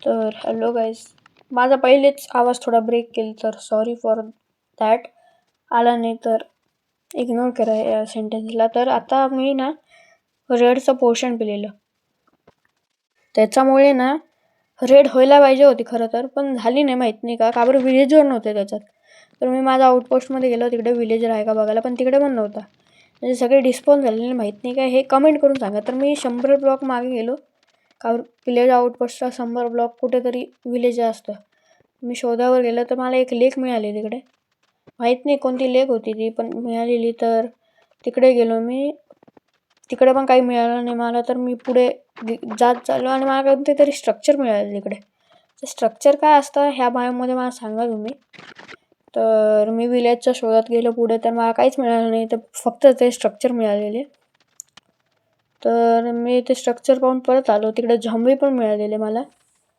तर hello guys, माझा पहिलेच आवाज थोडा ब्रेक केला तर सॉरी फॉर दॅट. आला नाही तर इग्नोर करा या सेंटेन्सला. तर आता मी ना रेडचं पोशन पिलेलं, त्याच्यामुळे ना रेड व्हायला पाहिजे होती खरं तर, पण झाली नाही. माहीत नाही का बरं, विलेजर नव्हते त्याच्यात. तर मी माझ्या आउटपोस्टमध्ये गेलो, तिकडे विलेजर आहे का बघायला, पण तिकडे पण नव्हता. म्हणजे सगळे डिस्पॉन झालेले, माहीत नाही काय हे कमेंट करून सांगा. तर मी 100 ब्लॉक मागे गेलो, का विलेज आउटपोस्टचा 100 ब्लॉक कुठेतरी विलेज असतं. मी शोधावर गेलो तर मला एक लेक मिळाली तिकडे. माहीत नाही कोणती लेक होती ती, पण मिळालेली. तर तिकडे गेलो मी, तिकडे पण काही मिळालं नाही मला. तर मी पुढे जात चाललो आणि मला कोणते तरी स्ट्रक्चर मिळालं तिकडे. ते स्ट्रक्चर काय असतं ह्या बायोमध्ये मला सांगा तुम्ही. तर मी विलेजच्या शोधात गेलो पुढे, तर मला काहीच मिळालं नाही, तर फक्त ते स्ट्रक्चर मिळालेले. तर मी ते स्ट्रक्चर पाहून परत आलो. तिकडे झॉम्बी पण मिळालेले मला,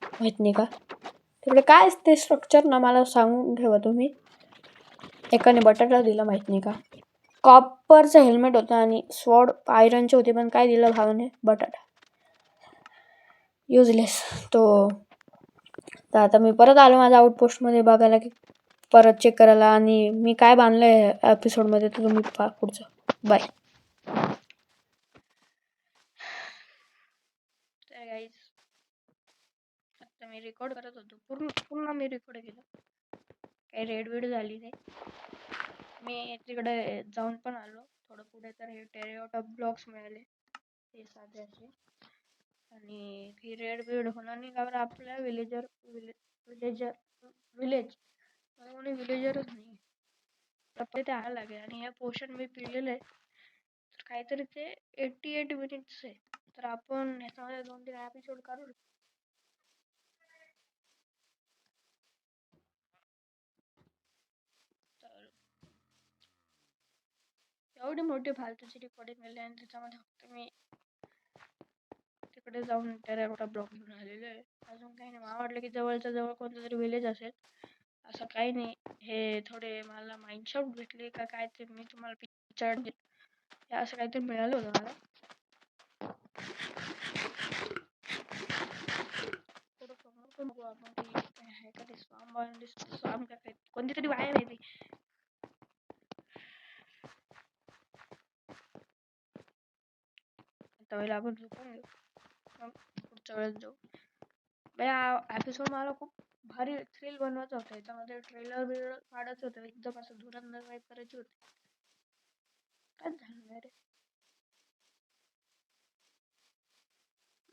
माहीत नाही का तिकडे काय ते स्ट्रक्चर ना मला सांगून ठेवा तुम्ही. एकाने बटाटा दिला, माहीत नाही का. कॉपरचं हेल्मेट होतं आणि स्वॉर्ड आयरनचे होते, पण काय दिलं भावाने, बटाटा. युजलेस तो. तर आता मी परत आलो माझ्या आउटपोस्टमध्ये बघायला की परत चेक करायला, आणि मी काय बांधलं आहे एपिसोडमध्ये तर तुम्ही पहा पुढचं. बाय. तर गाईज, आता मी रेकॉर्ड करत होतो, पूर्ण मी रेकॉर्ड केलं. काही रेड झाली नाही. मी तिकडे जाऊन पण आलो थोडं पुढे, तर हे टेरेकॉटा ब्लॉक्स मिळाले, हे साधे असे. आणि ही रेड होणार नाही का बरं आपल्या विलेज मला कोणी विलेजरच नाही. तर ते आला लागेल. आणि हे पोशन मी पिलेलं आहे, तर काहीतरी ते 88 मिनिट्स आहे. तर आपण ह्याच्यामध्ये 2-3 एपिसोड काढू. तर एवढी मोठी फालतूची रेकॉर्डिंग केली आणि त्याच्यामध्ये फक्त मी तिकडे जाऊन टेरेकॉटा ब्लॉक घेऊन आलेलो आहे. अजून काही नाही. मला वाटलं की जवळच्या जवळ कोणतं तरी विलेज असेल, असं काही नाही. हे थोडे मला माइंडशॉट भेटले का काय ते मी तुम्हाला पिक्चर हे असं काहीतरी मिळालं होतं मला. कोणती तरी वायर आहे ती. त्यावेळेला आपण झोपून घेऊ, मग पुढच्या वेळेस जाऊ. या एपिसोड मला खूप भारी थ्रिल बनवायचं होतं. याच्यामध्ये ट्रेलर बिलर काढायचं होतं, एकदम असं धुरंधर वाईब करायची होती. काय झालं नाही रे.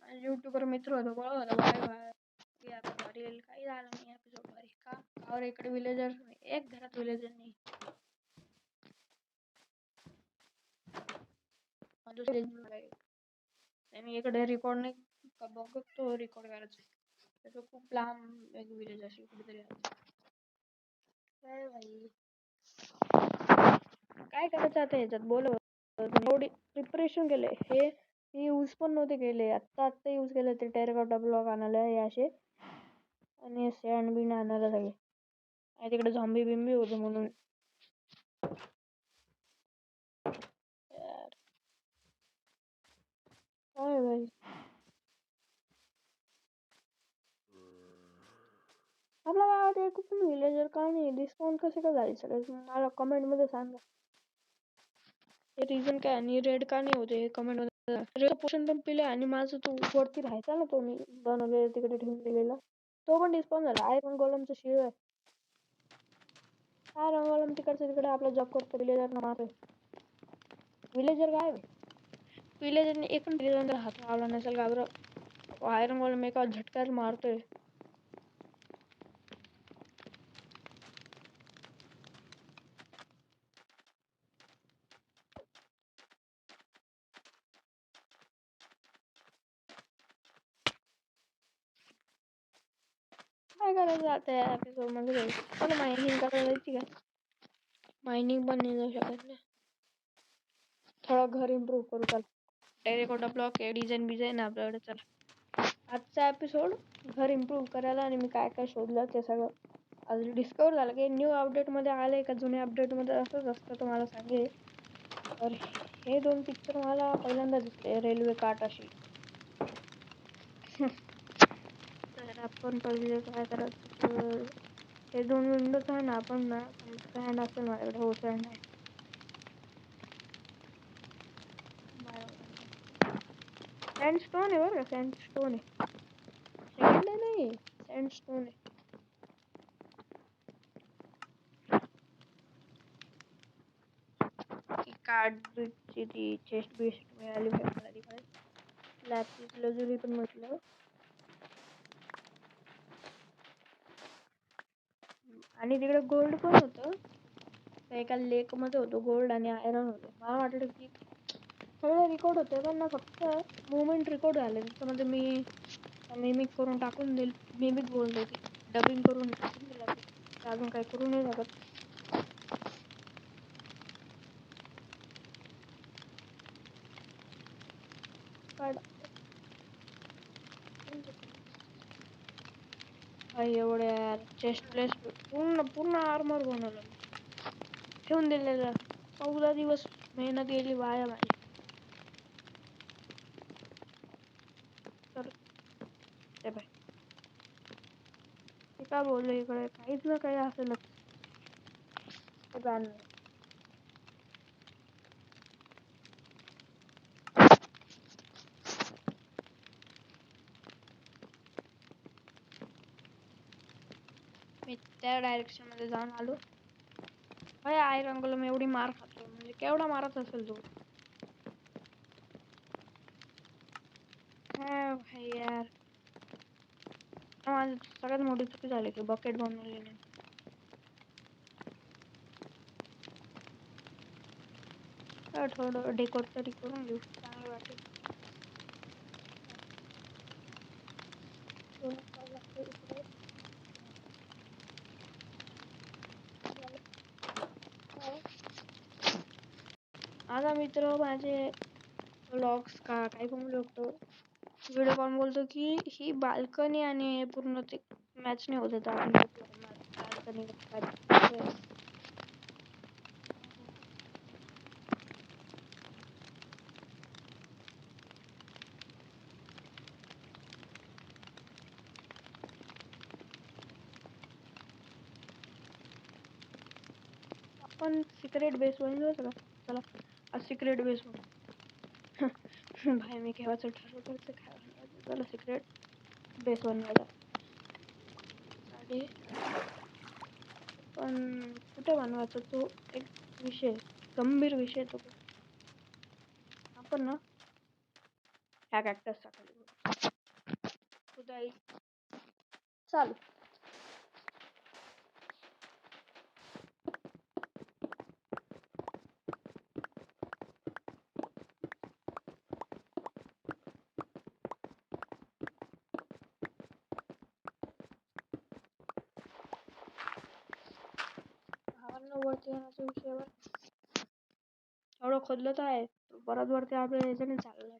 माझे युट्यूबर मित्र होतो, बळ होता भारी आता भारी येईल. काही झालं नाही एपिसोड भारी. का इकडे विलेजर नाही, एक घरात विलेजर नाही. मी इकडे रेकॉर्ड नाही बघतो, रेकॉर्ड करायचं. त्याचं खूप लांब एक विलेज अशी कुठेतरी काय भाई, काय करायचं आता ह्याच्यात बोल. एवढी प्रिपरेशन केले, हे यूज पण नव्हते केले, आत्ता यूज केले ते टेरेकॉटा ब्लॉक आणायला हे असे, आणि सँड बिन आणायला सगळे. आणि तिकडे झॉम्बी बिंबी होते म्हणून. काय भाई, आपल्या गावात एक पण विलेजर का नाही, डिस्काउंट कसे का झाले सगळे, मला कमेंट मध्ये सांगा. हे रिझन काय आणि रेड का नाही होते हे कमेंट मध्ये. रेड पोशन पण पिले आणि माझं तो वरती राहायचा ना, तो मी बनवलेला तिकडे ठेवून दिलेला, तो पण डिस्काउंट झाला. आयरन गोलमचं शिळ आहे. आयरन गोलम तिकडे आपला जॉब करतो, विलेजर मारतोय. विलेजर काय विलेजरने एक पण विलेजर हात लावला नसेल का बरं. आयरन गोलम एका झटक्यात मारतोय. काय करायचं आता या एपिसोड मध्ये, पण मायनिंग करायला जायची काय. मायनिंग पण नाही जाऊ शकत ना. थोडं घर इम्प्रूव्ह करू. चला, टेरेकॉटा ब्लॉक आहे, डिझाईन आपल्याकडे. चला, आजचा एपिसोड घर इम्प्रूव्ह करायला आणि मी काय काय शोधलं ते सगळं आज डिस्कवर झालं. की न्यू अपडेटमध्ये आले का जुन्या अपडेटमध्ये असंच असतं तुम्हाला सांगेल. तर हे 2 पिक्चर मला पहिल्यांदा दिसले, रेल्वे काट अशी. तर आपण पहिले काय करायचं, हे 2 विंडोज आहे ना, आपण ना सँड असेल माझ्याकडे. हो, सँड आहे. सँडस्टोन आहे बरं का, सँडस्टोन आहे. सँड नाही, सँडस्टोन आहे. कार्ड ब्रिजची ती चेस्ट बेस्ट मिळाली मला तिकडे. लॅपिस लजुरी पण म्हटलं. आणि तिकडे गोल्ड पण होतं. एका लेक मध्ये होतं गोल्ड आणि आयरन होतं. मला वाटलं की सगळे रेकॉर्ड होते, पण ना फक्त मुवमेंट रेकॉर्ड झाले. त्याच्यामध्ये मी मिमिक करून टाकून देईल. मिमिक बोलते ती डबिंग करून टाकून दिला. अजून काही करू नाही शकत. एवढ्या चेस्ट प्लेस पूर्ण आर्मर बनवलं. ठेवून दिलेलं. 14 दिवस मेहनत गेली वाया माझी. तर ते बाय ते काय बोललो, इकडे काहीच ना काही असेलच. ते बॅन मी त्या डायरेक्शन मध्ये जाऊन आलो. आयरन गोलेम एवढी मार खातो, म्हणजे केवढा मारत असेल तो. भाई यार, माझी सगळ्यात मोठी चुकी झाली की बकेट बनवली नाही. थोडं डेकोर तरी करून घेऊ, चांगलं वाटेल. आता मित्र माझे व्लॉग्स का काही पण शकतो, व्हिडिओ कॉल बोलतो की ही बाल्कनी आणि पूर्ण ते मॅच नाही होत आपण बाल्कनी. आपण सिक्रेट बेस बनवू का? चला सिक्रेट बेस बनवू. भाई मी केव्हाच ठरवलं काय बनवायचं. चला सिक्रेट बेस बनवायला. आणि पण कुठे बनवायचा तो एक विषय, गंभीर विषय. तो आपण ना ह्या कॅक्टसचा खाली खुदाई चालू. वरती येण्याच्या विषयावर एवढं खोदलं तर आहे, परत वरती आपल्या याच्याने चाललंय.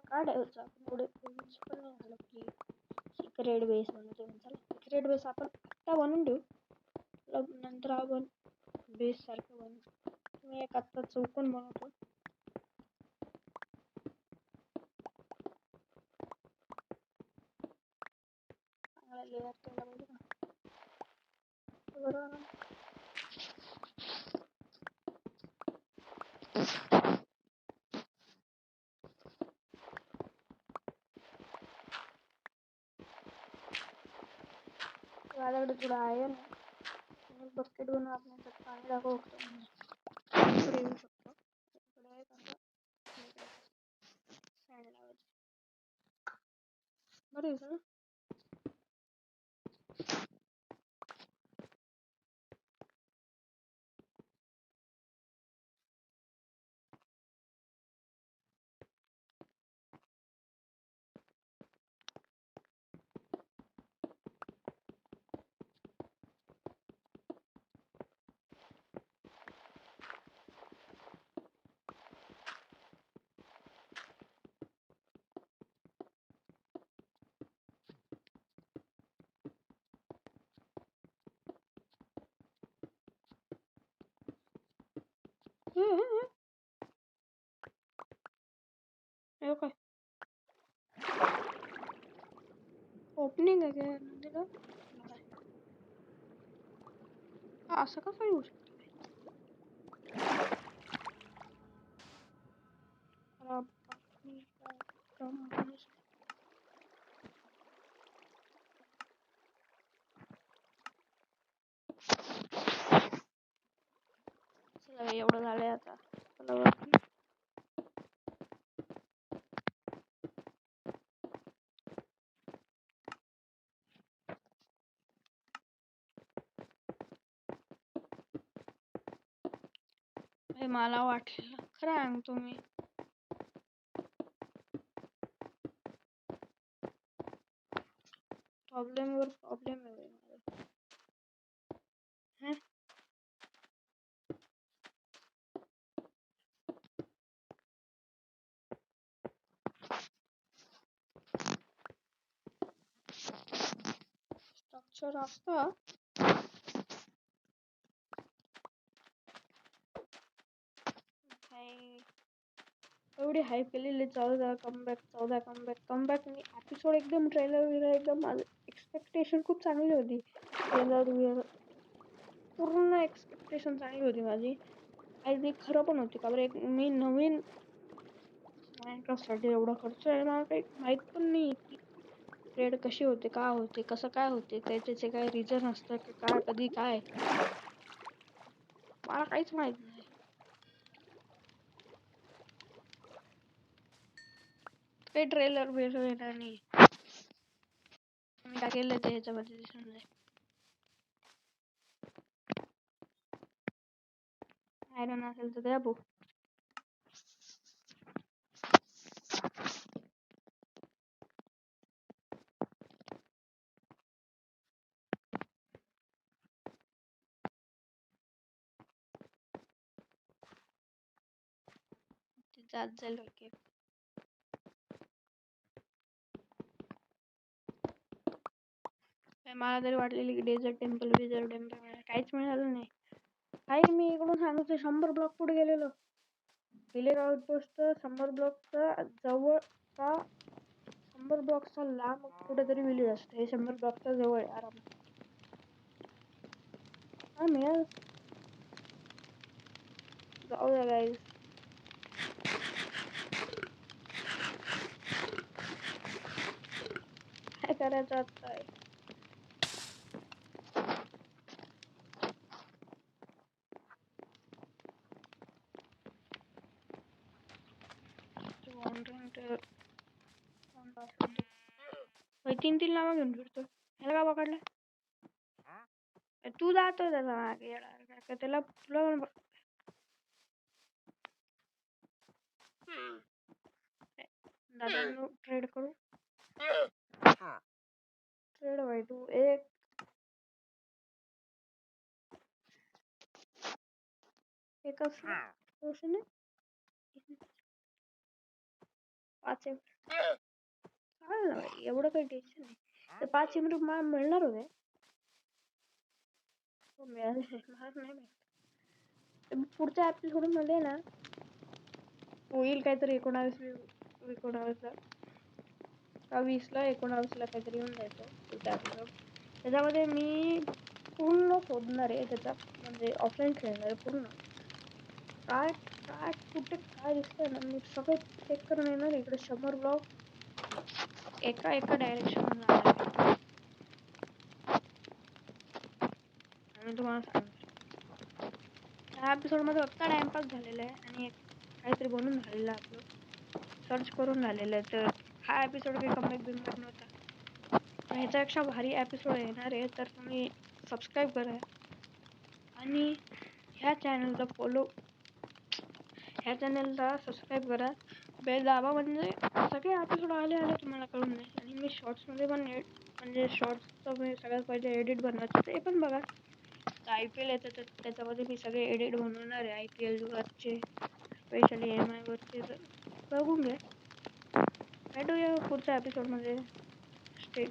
काढायचं आपण एवढे पण नाही झालं की सिक्रेट बेस बनवतो. चला सिक्रेट बेस आपण आत्ता बनवून देऊ, नंतर आपण बेस सारखं बनवू. मी एक आत्ता चौकोन बनवतो. चांगला लेअर केला पाहिजे ना, बरोबर. माझ्याकडे थोडा आयर्न आहे. बकेट बनवून आपण याच्यात पाणी टाकू शकतो. इकडे येऊ शकतो. इकडे सँड लावायचं. बरं आहे ना. हे काय ओपनिंग आहे काय मंदिर? असं कसं येऊ शकतं? चला एवढं झालंय आता. चला वरती. मला वाटलं खरं तुम्ही प्रॉब्लेमवर प्रॉब्लेम आहे. स्ट्रक्चर असतं एवढी हाईप केलेली 14 कमबॅक मी एपिसोड एकदम ट्रेलर एकदम एक्सपेक्टेशन खूप चांगली होती. ट्रेलर पूर्ण एक्सपेक्टेशन चांगली होती माझी आणि ती खरं पण होती. का बरं एक मी नवीन माइनक्राफ्टसाठी एवढा खर्च आहे मला काही माहीत पण नाही की ट्रेड कशी होते, का होते, कसं काय होते, त्याचे काय रिझन असतं की काय कधी काय मला काहीच माहित नाही. काही ट्रेलर वेगळं येणार नाही. मी काय केलं ते ह्याच्यामध्ये दिसून जाईल. आयरन असेल तर द्या भाऊ. जात जाईल ओके. मला तरी वाटलेली की डेझर्ट टेम्पल काहीच मिळालं नाही. काही मी इकडून सांगतो 100 ब्लॉक पुढे गेलेलो. विलेज आउटपोस्ट 100 ब्लॉकचा जवळचा 100 ब्लॉकचा लांब कुठेतरी विलेज असतं. हे 100 ब्लॉकच्या जवळ आहे आरामात. हा मिळाल. जाऊ द्या गाईज. काय करायचं आता आहे. तीन नावा घेऊन फिरतो. ह्याला का पकडलं? तू जातो त्याचा मागे त्याला तुला दादा ट्रेड करू. ट्रेड भाई तू एक असं 5 चालेल ना भाई, एवढं काही टेन्शन नाही. तर 5 एमरी मला मिळणार होते. मिळाले मला नाही मिळत. पुढच्या एपिसोड मध्ये ना होईल काहीतरी 19ला का 20ला 19ला काहीतरी येऊन जायचं पुढचा एपिसोड. त्याच्यामध्ये मी पूर्ण शोधणार आहे त्याचा म्हणजे ऑफलाईन खेळणार आहे पूर्ण. काय काय कुठे काय दिसतंय ना मी सगळं चेक करून येणार. इकडे 100 ब्लॉक एका डायरेक्शन आणि तुम्हाला सांगतो ह्या एपिसोड मध्ये फक्त टाइमपास झालेला आहे आणि काहीतरी बनून झालेलं आपलं सर्च करून झालेलं आहे. तर हा एपिसोड काही कमबॅक नव्हता. ह्याच्यापेक्षा भारी एपिसोड येणार आहे तर तुम्ही सबस्क्राईब करा आणि ह्या चॅनलला सबस्क्राईब करा. बेल दाबा म्हणजे सगळे एपिसोड आले तुम्हाला कळून जाईल. आणि मी शॉर्ट्समध्ये पण म्हणजे शॉर्ट्सचं मी सगळ्यात पहिले एडिट बनवायचं ते पण बघा. IPL येतं तर त्याच्यामध्ये मी सगळे एडिट बनवणार आहे. IPL वरचे स्पेशली MI वरचे तर बघून घ्या. भेटूया पुढच्या एपिसोडमध्ये. स्टे